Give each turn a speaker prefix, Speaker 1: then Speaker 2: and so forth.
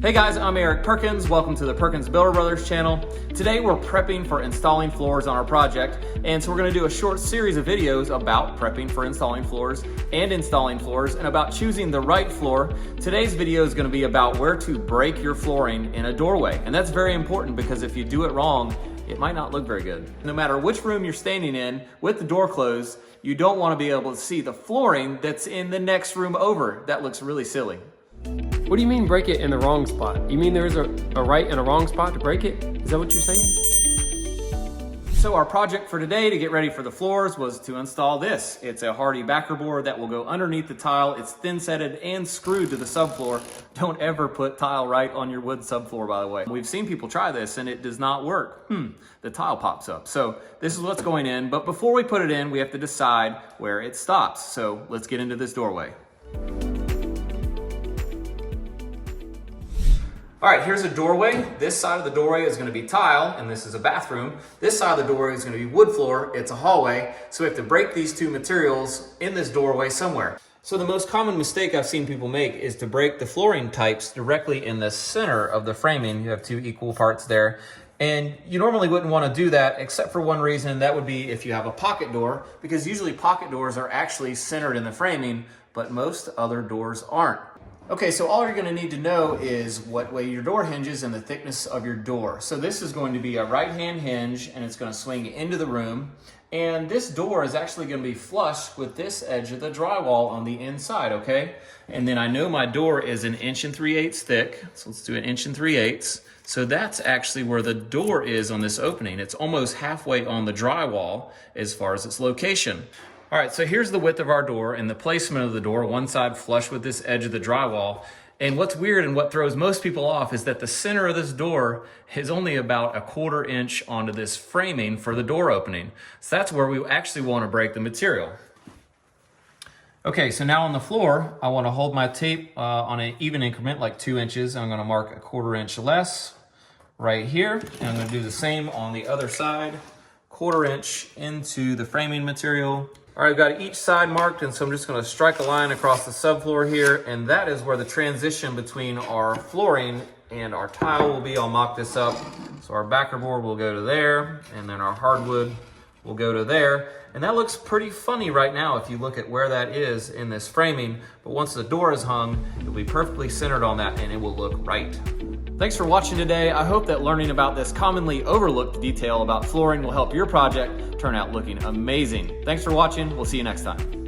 Speaker 1: Hey guys, I'm Eric Perkins. Welcome to the Perkins Builder Brothers channel. Today we're prepping for installing floors on our project, and so we're going to do a short series of videos about prepping for installing floors and about choosing the right floor. Today's video is going to be about where to break your flooring in a doorway, and that's very important because if you do it wrong, it might not look very good. No matter which room you're standing in with the door closed, you don't want to be able to see the flooring that's in the next room over. That looks really silly.
Speaker 2: What do you mean break it in the wrong spot? You mean there's a right and a wrong spot to break it? Is that what you're saying?
Speaker 1: So our project for today to get ready for the floors was to install this. It's a hardy backer board that will go underneath the tile. It's thin setted and screwed to the subfloor. Don't ever put tile right on your wood subfloor, by the way. We've seen people try this and it does not work. The tile pops up. So this is what's going in, but before we put it in, we have to decide where it stops. So let's get into this doorway. All right, here's a doorway. This side of the doorway is going to be tile, and this is a bathroom. This side of the doorway is going to be wood floor. It's a hallway, so we have to break these two materials in this doorway somewhere. So the most common mistake I've seen people make is to break the flooring types directly in the center of the framing. You have two equal parts there. And you normally wouldn't want to do that except for one reason, and that would be if you have a pocket door, because usually pocket doors are actually centered in the framing, but most other doors aren't. Okay, so all you're going to need to know is what way your door hinges and the thickness of your door. So this is going to be a right-hand hinge, and it's going to swing into the room. And this door is actually going to be flush with this edge of the drywall on the inside, okay? And then I know my door is 1 3/8 inches thick, so let's do 1 3/8 inches. So that's actually where the door is on this opening. It's almost halfway on the drywall as far as its location. All right, so here's the width of our door and the placement of the door, one side flush with this edge of the drywall. And what's weird and what throws most people off is that the center of this door is only about 1/4 inch onto this framing for the door opening. So that's where we actually want to break the material. Okay, so now on the floor, I want to hold my tape on an even increment, like 2 inches. I'm going to mark 1/4 inch less right here. And I'm going to do the same on the other side, 1/4 inch into the framing material. All right, I've got each side marked, and so I'm just going to strike a line across the subfloor here, and that is where the transition between our flooring and our tile will be. I'll mock this up. So our backer board will go to there, and then our hardwood will go to there. And that looks pretty funny right now if you look at where that is in this framing, but once the door is hung, it'll be perfectly centered on that, and it will look right. Thanks for watching today. I hope that learning about this commonly overlooked detail about flooring will help your project turn out looking amazing. Thanks for watching. We'll see you next time.